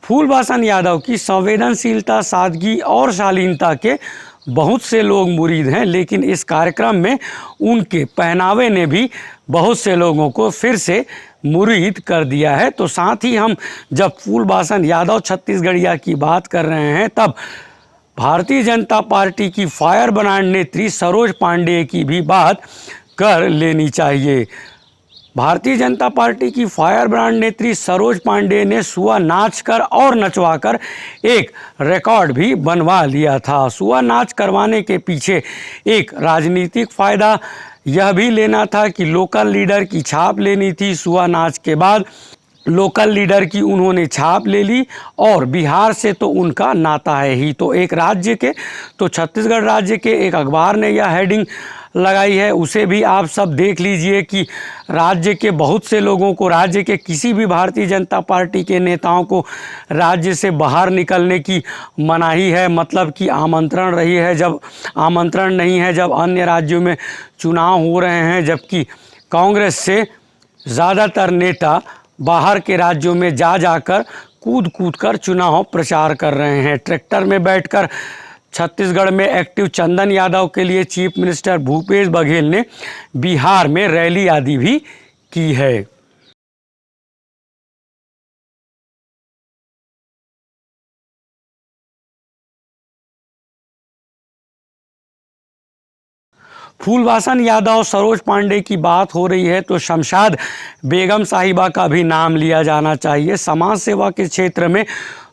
फूलबासन यादव की संवेदनशीलता, सादगी और शालीनता के बहुत से लोग मुरीद हैं, लेकिन इस कार्यक्रम में उनके पहनावे ने भी बहुत से लोगों को फिर से मुरीद कर दिया है। तो साथ ही हम जब फूलबासन यादव छत्तीसगढ़िया की बात कर रहे हैं, तब भारतीय जनता पार्टी की फायर ब्रांड नेत्री सरोज पांडेय की भी बात कर लेनी चाहिए। भारतीय जनता पार्टी की फायर ब्रांड नेत्री सरोज पांडेय ने सुआ नाच कर और नचवा कर एक रिकॉर्ड भी बनवा लिया था। सुआ नाच करवाने के पीछे एक राजनीतिक फ़ायदा यह भी लेना था कि लोकल लीडर की छाप लेनी थी। सुआ नाच के बाद लोकल लीडर की उन्होंने छाप ले ली और बिहार से तो उनका नाता है ही। तो एक राज्य के, तो छत्तीसगढ़ राज्य के एक अखबार ने यह हेडिंग लगाई है, उसे भी आप सब देख लीजिए कि राज्य के बहुत से लोगों को, राज्य के किसी भी भारतीय जनता पार्टी के नेताओं को राज्य से बाहर निकलने की मनाही है, मतलब कि आमंत्रण रही है, जब आमंत्रण नहीं है जब अन्य राज्यों में चुनाव हो रहे हैं, जबकि कांग्रेस से ज़्यादातर नेता बाहर के राज्यों में जाकर कूद कूद कर चुनाव प्रचार कर रहे हैं। ट्रैक्टर में बैठकर छत्तीसगढ़ में एक्टिव चंदन यादव के लिए चीफ मिनिस्टर भूपेश बघेल ने बिहार में रैली आदि भी की है। फूलबासन यादव, सरोज पांडे की बात हो रही है तो शमशाद बेगम साहिबा का भी नाम लिया जाना चाहिए। समाज सेवा के क्षेत्र में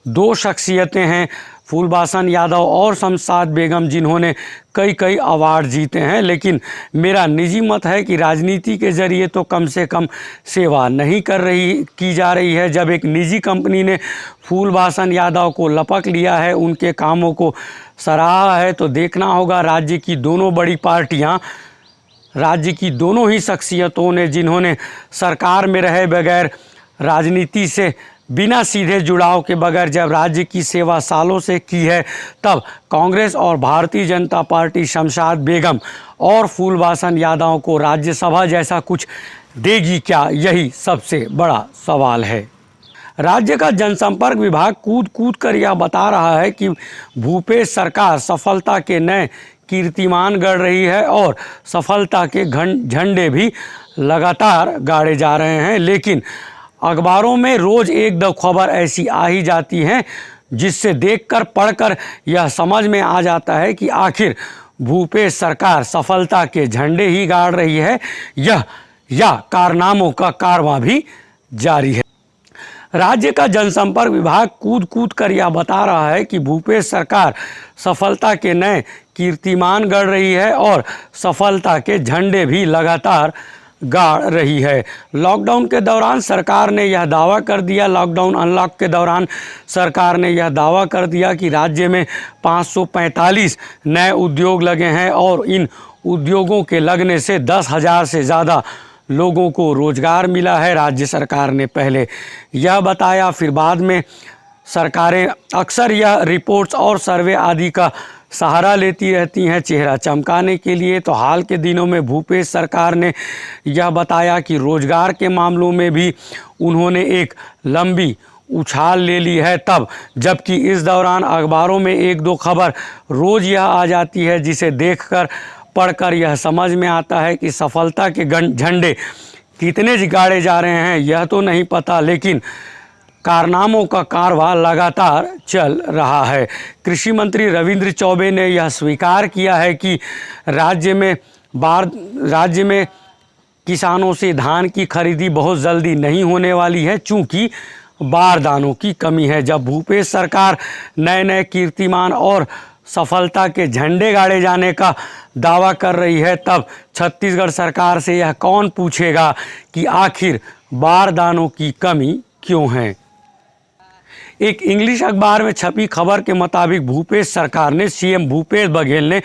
दो शख्सियतें हैं, फूलबासन यादव और शमशाद बेगम, जिन्होंने कई अवार्ड जीते हैं। लेकिन मेरा निजी मत है कि राजनीति के ज़रिए तो कम से कम सेवा नहीं की जा रही है। जब एक निजी कंपनी ने फूलबासन यादव को लपक लिया है, उनके कामों को सराहा है, तो देखना होगा राज्य की दोनों बड़ी पार्टियां, राज्य की दोनों ही शख्सियतों ने, जिन्होंने सरकार में रहे बगैर, राजनीति से बिना सीधे जुड़ाव के बगैर जब राज्य की सेवा सालों से की है, तब कांग्रेस और भारतीय जनता पार्टी शमशाद बेगम और फूलबासन यादव को राज्यसभा जैसा कुछ देगी क्या, यही सबसे बड़ा सवाल है। राज्य का जनसंपर्क विभाग कूद कूद कर यह बता रहा है कि भूपेश सरकार सफलता के नए कीर्तिमान गढ़ रही है और सफलता के झंडे भी लगातार गाड़े जा रहे हैं। लेकिन अखबारों में रोज़ एक दो खबर ऐसी आ ही जाती हैं जिससे देखकर पढ़कर यह समझ में आ जाता है कि आखिर भूपेश सरकार सफलता के झंडे ही गाड़ रही है या कारनामों का कारवां भी जारी है। राज्य का जनसंपर्क विभाग कूद कूद कर यह बता रहा है कि भूपेश सरकार सफलता के नए कीर्तिमान गढ़ रही है और सफलता के झंडे भी लगातार गाड़ रही है। लॉकडाउन के दौरान सरकार ने यह दावा कर दिया, लॉकडाउन अनलॉक के दौरान सरकार ने यह दावा कर दिया कि राज्य में 545 नए उद्योग लगे हैं और इन उद्योगों के लगने से 10,000 से ज़्यादा लोगों को रोजगार मिला है। राज्य सरकार ने पहले यह बताया, फिर बाद में सरकारें अक्सर यह रिपोर्ट्स और सर्वे आदि का सहारा लेती रहती हैं चेहरा चमकाने के लिए। तो हाल के दिनों में भूपेश सरकार ने यह बताया कि रोजगार के मामलों में भी उन्होंने एक लंबी उछाल ले ली है, तब जबकि इस दौरान अखबारों में एक दो खबर रोज़ यह आ जाती है जिसे देखकर पढ़कर यह समझ में आता है कि सफलता के झंडे कितने गाड़े जा रहे हैं यह तो नहीं पता, लेकिन कारनामों का कारवां लगातार चल रहा है। कृषि मंत्री रविंद्र चौबे ने यह स्वीकार किया है कि राज्य में किसानों से धान की खरीदी बहुत जल्दी नहीं होने वाली है, चूँकि बारदानों की कमी है। जब भूपेश सरकार नए कीर्तिमान और सफलता के झंडे गाड़े जाने का दावा कर रही है, तब छत्तीसगढ़ सरकार से यह कौन पूछेगा कि आखिर बारदानों की कमी क्यों है। एक इंग्लिश अखबार में छपी खबर के मुताबिक भूपेश सरकार ने, सीएम भूपेश बघेल ने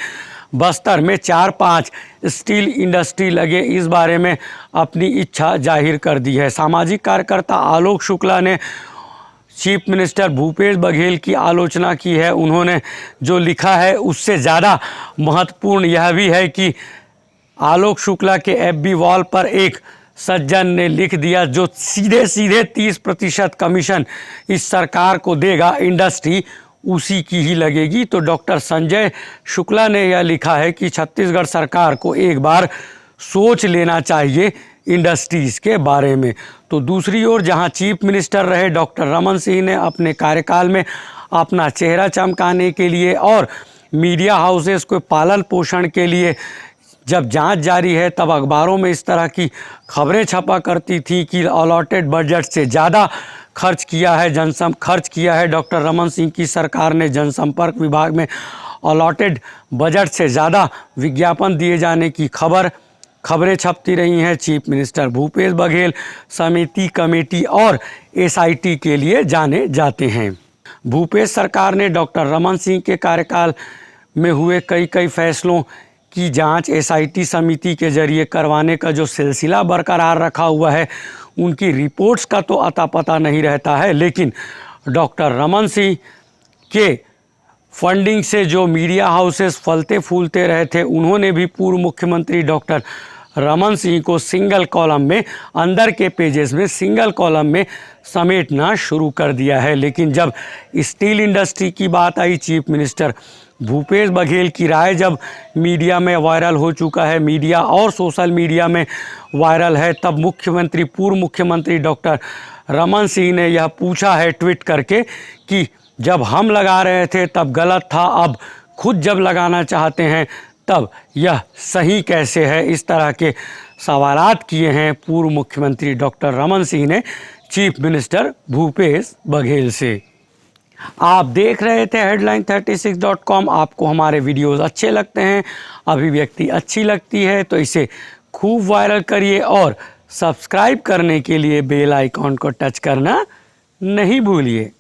बस्तर में 4-5 स्टील इंडस्ट्री लगे, इस बारे में अपनी इच्छा जाहिर कर दी है। सामाजिक कार्यकर्ता आलोक शुक्ला ने चीफ मिनिस्टर भूपेश बघेल की आलोचना की है। उन्होंने जो लिखा है उससे ज़्यादा महत्वपूर्ण यह भी है कि आलोक शुक्ला के एफबी वॉल पर एक सज्जन ने लिख दिया, जो सीधे सीधे 30% कमीशन इस सरकार को देगा, इंडस्ट्री उसी की ही लगेगी। तो डॉक्टर संजय शुक्ला ने यह लिखा है कि छत्तीसगढ़ सरकार को एक बार सोच लेना चाहिए इंडस्ट्रीज़ के बारे में। तो दूसरी ओर जहां चीफ मिनिस्टर रहे डॉक्टर रमन सिंह ने अपने कार्यकाल में अपना चेहरा चमकाने के लिए और मीडिया हाउसेस को पालन पोषण के लिए जब जांच जारी है, तब अखबारों में इस तरह की खबरें छपा करती थी कि अलॉटेड बजट से ज़्यादा खर्च किया है डॉक्टर रमन सिंह की सरकार ने जनसंपर्क विभाग में अलॉटेड बजट से ज़्यादा विज्ञापन दिए जाने की खबरें छपती रही हैं। चीफ मिनिस्टर भूपेश बघेल समिति, कमेटी और एसआईटी के लिए जाने जाते हैं। भूपेश सरकार ने डॉक्टर रमन सिंह के कार्यकाल में हुए कई फैसलों की जांच एसआईटी समिति के जरिए करवाने का जो सिलसिला बरकरार रखा हुआ है, उनकी रिपोर्ट्स का तो अता पता नहीं रहता है, लेकिन डॉक्टर रमन सिंह के फंडिंग से जो मीडिया हाउसेस फलते फूलते रहे थे, उन्होंने भी पूर्व मुख्यमंत्री डॉक्टर रमन सिंह को सिंगल कॉलम में, अंदर के पेजेस में सिंगल कॉलम में समेटना शुरू कर दिया है। लेकिन जब स्टील इंडस्ट्री की बात आई, चीफ मिनिस्टर भूपेश बघेल की राय जब मीडिया में वायरल हो चुका है, मीडिया और सोशल मीडिया में वायरल है, तब पूर्व मुख्यमंत्री डॉक्टर रमन सिंह ने यह पूछा है ट्वीट करके कि जब हम लगा रहे थे तब गलत था, अब खुद जब लगाना चाहते हैं तब यह सही कैसे है। इस तरह के सवालात किए हैं पूर्व मुख्यमंत्री डॉक्टर रमन सिंह ने चीफ मिनिस्टर भूपेश बघेल से। आप देख रहे थे headline36.com। आपको हमारे वीडियोस अच्छे लगते हैं, अभिव्यक्ति अच्छी लगती है तो इसे खूब वायरल करिए और सब्सक्राइब करने के लिए बेल आइकॉन को टच करना नहीं भूलिए।